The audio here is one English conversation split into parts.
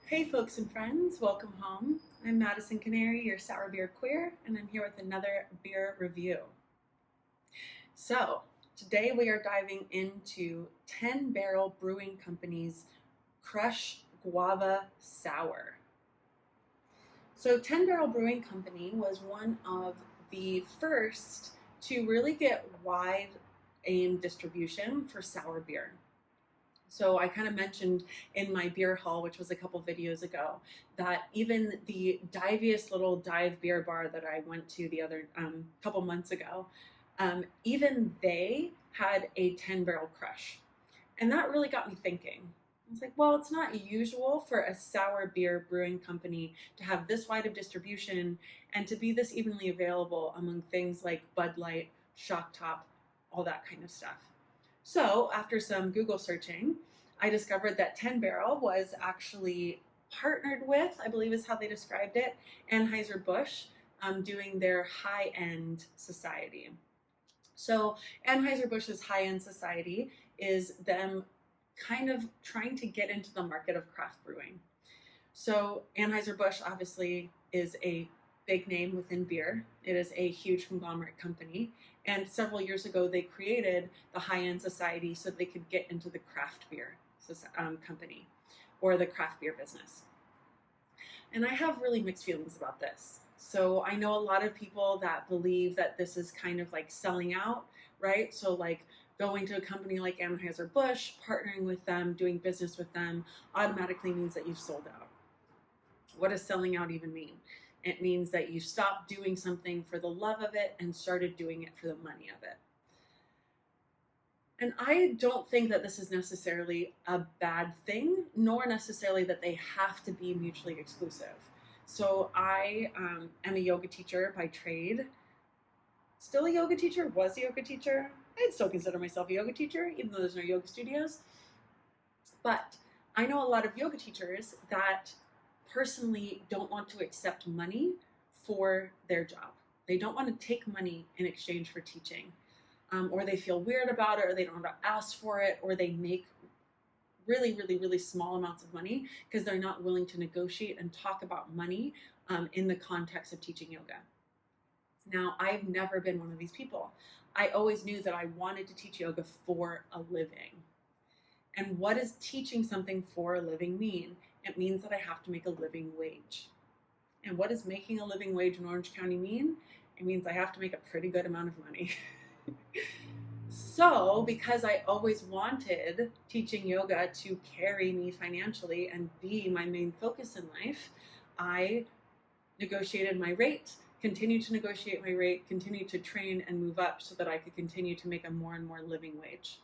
Hey folks and friends, welcome home. I'm Madison Canary, your sour beer queer, and I'm here with another beer review. So, today we are diving into 10 Barrel Brewing Company's Crush Guava Sour. So, 10 Barrel Brewing Company was one of the first to really get wide aim distribution for sour beer. So I kind of mentioned in my beer haul, which was a couple videos ago, that even the diviest little dive beer bar that I went to the other couple months ago, even they had a 10 barrel crush. And that really got me thinking. I was like, well, it's not usual for a sour beer brewing company to have this wide of distribution and to be this evenly available among things like Bud Light, Shock Top, all that kind of stuff. So, after some Google searching, I discovered that 10 Barrel was actually partnered with, I believe is how they described it, Anheuser-Busch, doing their high-end society. So, Anheuser-Busch's high-end society is them kind of trying to get into the market of craft brewing. So, Anheuser-Busch obviously is a big name within beer. It is a huge conglomerate company. And several years ago, they created the High End Society so they could get into the craft beer company or the craft beer business. And I have really mixed feelings about this. So I know a lot of people that believe that this is kind of like selling out, right? So like going to a company like Anheuser-Busch, partnering with them, doing business with them automatically means that you've sold out. What does selling out even mean? It means that you stopped doing something for the love of it and started doing it for the money of it. And I don't think that this is necessarily a bad thing, nor necessarily that they have to be mutually exclusive. So I am a yoga teacher by trade. Still a yoga teacher, was a yoga teacher. I'd still consider myself a yoga teacher, even though there's no yoga studios. But I know a lot of yoga teachers that personally don't want to accept money for their job. They don't want to take money in exchange for teaching, or they feel weird about it, or they don't want to ask for it, or they make really, really, really small amounts of money because they're not willing to negotiate and talk about money in the context of teaching yoga. Now, I've never been one of these people. I always knew that I wanted to teach yoga for a living. And what does teaching something for a living mean? It means that I have to make a living wage. And what does making a living wage in Orange County mean? It means I have to make a pretty good amount of money. So, because I always wanted teaching yoga to carry me financially and be my main focus in life, I negotiated my rate, continued to negotiate my rate, continued to train and move up so that I could continue to make a more and more living wage.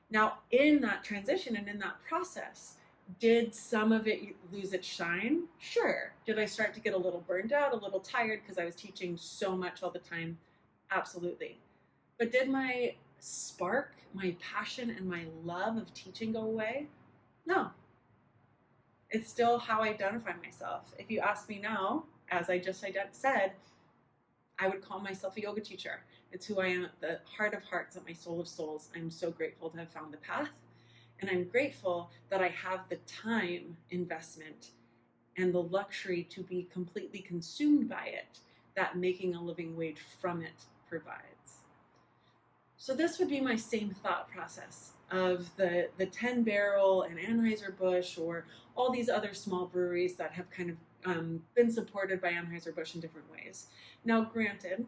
Now, in that transition and in that process, did some of it lose its shine? Sure. Did I start to get a little burned out, a little tired because I was teaching so much all the time? Absolutely. But did my spark, my passion, and my love of teaching go away? No. It's still how I identify myself. If you ask me now, as I just said, I would call myself a yoga teacher. It's who I am at the heart of hearts, at my soul of souls. I'm so grateful to have found the path. And I'm grateful that I have the time investment and the luxury to be completely consumed by it that making a living wage from it provides. So this would be my same thought process of the 10 Barrel and Anheuser-Busch or all these other small breweries that have kind of been supported by Anheuser-Busch in different ways. Now, granted,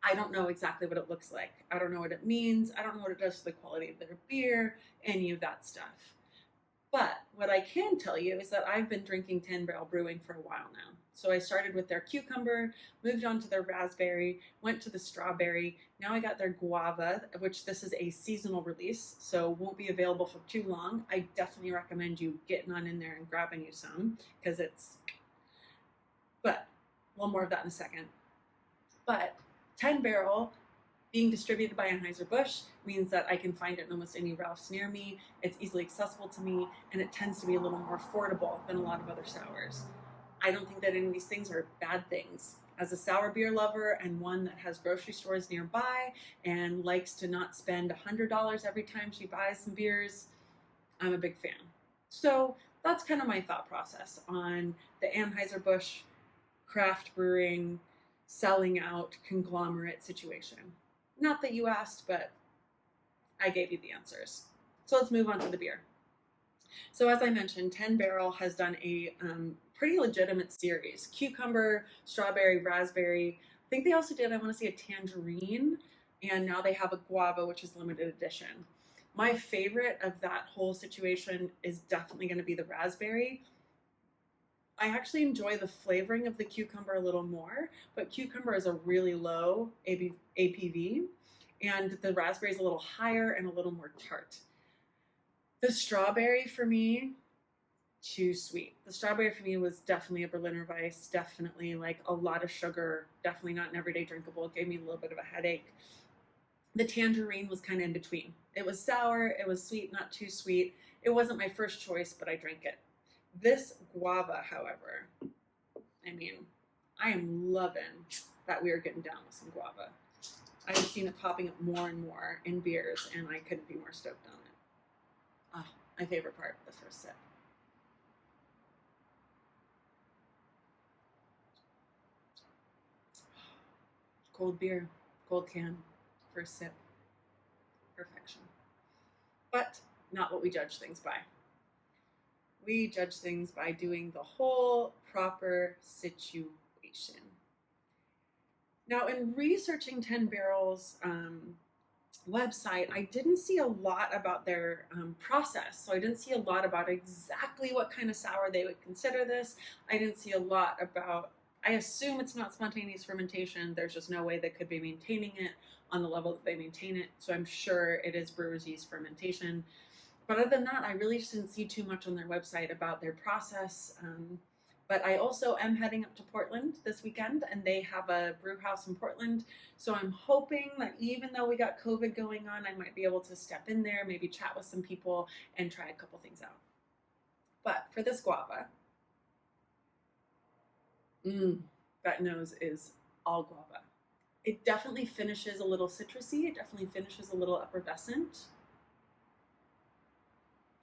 I don't know exactly what it looks like. I don't know what it means. I don't know what it does to the quality of their beer, any of that stuff. But what I can tell you is that I've been drinking 10 Barrel Brewing for a while now. So I started with their cucumber, moved on to their raspberry, went to the strawberry. Now I got their guava, which this is a seasonal release, so won't be available for too long. I definitely recommend you getting on in there and grabbing you some because but a little more of that in a second. But 10 Barrel being distributed by Anheuser-Busch means that I can find it in almost any Ralph's near me. It's easily accessible to me, and it tends to be a little more affordable than a lot of other sours. I don't think that any of these things are bad things. As a sour beer lover and one that has grocery stores nearby and likes to not spend $100 every time she buys some beers, I'm a big fan. So That's kind of my thought process on the Anheuser-Busch craft brewing selling out conglomerate situation. Not that you asked, but I gave you the answers. So let's move on to the beer. So as I mentioned, 10 Barrel has done a pretty legitimate series: cucumber, strawberry, raspberry. I think they also did, I want to say, a tangerine, and now they have a guava, which is limited edition. My favorite of that whole situation is definitely going to be the raspberry. I actually enjoy the flavoring of the cucumber a little more, but cucumber is a really low ABV, and the raspberry is a little higher and a little more tart. The strawberry for me, too sweet. The strawberry for me was definitely a Berliner Weiss, definitely like a lot of sugar, definitely not an everyday drinkable. It gave me a little bit of a headache. The tangerine was kind of in between. It was sour, it was sweet, not too sweet. It wasn't my first choice, but I drank it. This guava, however, I mean, I am loving that we are getting down with some guava. I've seen it popping up more and more in beers, and I couldn't be more stoked on it. Ah, my favorite part, the first sip. Cold beer, cold can, first sip, perfection. But not what we judge things by. We judge things by doing the whole proper situation. Now, in researching 10 Barrel's website, I didn't see a lot about their process. So I didn't see a lot about exactly what kind of sour they would consider this. I didn't see a lot about, I assume it's not spontaneous fermentation. There's just no way they could be maintaining it on the level that they maintain it. So I'm sure it is brewer's yeast fermentation. But other than that, I really just didn't see too much on their website about their process. But I also am heading up to Portland this weekend, and they have a brew house in Portland. So I'm hoping that even though we got COVID going on, I might be able to step in there, maybe chat with some people, and try a couple things out. But for this guava, that nose is all guava. It definitely finishes a little citrusy. It definitely finishes a little effervescent.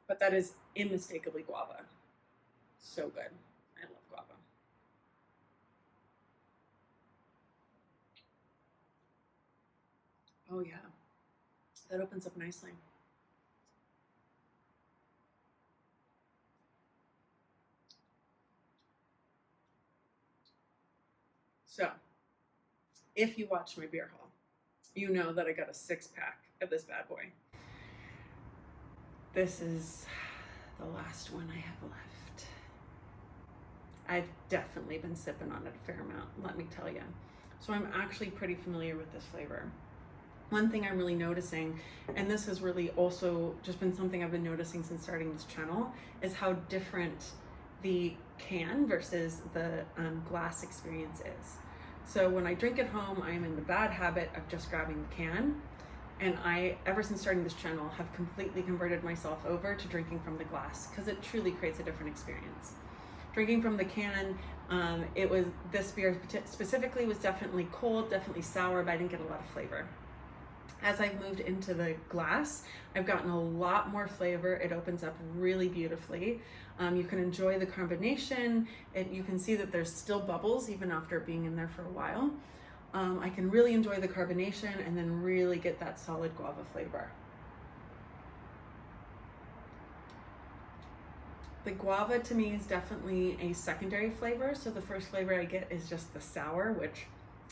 But that is unmistakably guava. So good. I love guava. Oh yeah, that opens up nicely. So, if you watch my beer haul, you know that I got a 6-pack of this bad boy. This is the last one I have left. I've definitely been sipping on it a fair amount, let me tell you. So I'm actually pretty familiar with this flavor. One thing I'm really noticing, and this has really also just been something I've been noticing since starting this channel, is how different the can versus the glass experience is. So when I drink at home, I'm in the bad habit of just grabbing the can. And I, ever since starting this channel, have completely converted myself over to drinking from the glass because it truly creates a different experience. Drinking from the can, this beer specifically was definitely cold, definitely sour, but I didn't get a lot of flavor. As I've moved into the glass, I've gotten a lot more flavor. It opens up really beautifully. You can enjoy the carbonation, and you can see that there's still bubbles even after being in there for a while. I can really enjoy the carbonation and then really get that solid guava flavor. The guava to me is definitely a secondary flavor. So the first flavor I get is just the sour, which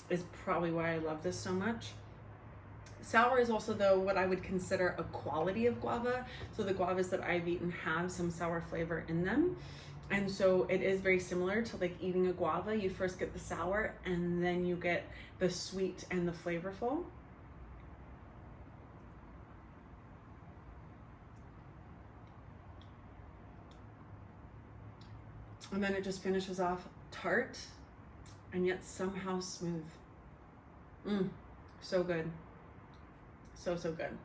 is probably why I love this so much. Sour is also, though, what I would consider a quality of guava. So the guavas that I've eaten have some sour flavor in them. And so it is very similar to like eating a guava. You first get the sour and then you get the sweet and the flavorful. And then it just finishes off tart and yet somehow smooth. So good. So good.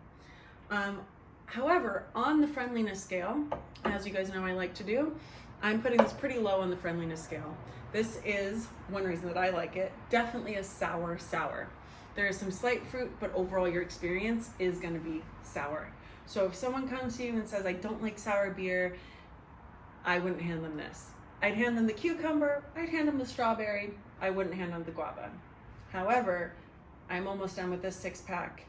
However, on the friendliness scale, as you guys know I like to do, I'm putting this pretty low on the friendliness scale. This is one reason that I like it. Definitely a sour. There is some slight fruit, but overall your experience is gonna be sour. So if someone comes to you and says, I don't like sour beer, I wouldn't hand them this. I'd hand them the cucumber, I'd hand them the strawberry, I wouldn't hand them the guava. However, I'm almost done with this 6-pack,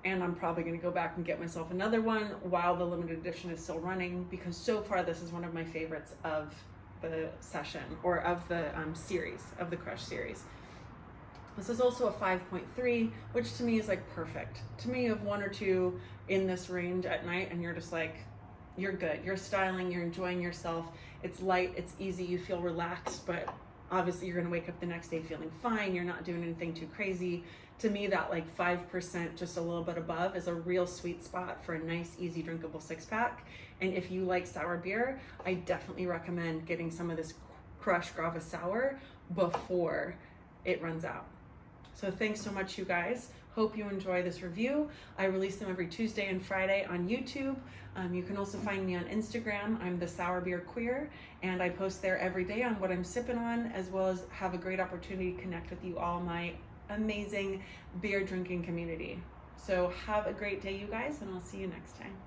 and I'm probably going to go back and get myself another one while the limited edition is still running, because so far this is one of my favorites of the session, or of the series, of the Crush series. This is also a 5.3, which to me is like perfect. To me, you have 1 or 2 in this range at night and you're just like, you're good. You're styling, you're enjoying yourself. It's light, it's easy, you feel relaxed, but obviously you're gonna wake up the next day feeling fine. You're not doing anything too crazy. To me, that like 5%, just a little bit above, is a real sweet spot for a nice, easy, drinkable 6-pack. And if you like sour beer, I definitely recommend getting some of this Crush Grava Sour before it runs out. So thanks so much, you guys. Hope you enjoy this review. I release them every Tuesday and Friday on YouTube. You can also find me on Instagram. I'm the Sour Beer Queer, and I post there every day on what I'm sipping on, as well as have a great opportunity to connect with you all, my amazing beer drinking community. So have a great day, you guys, and I'll see you next time.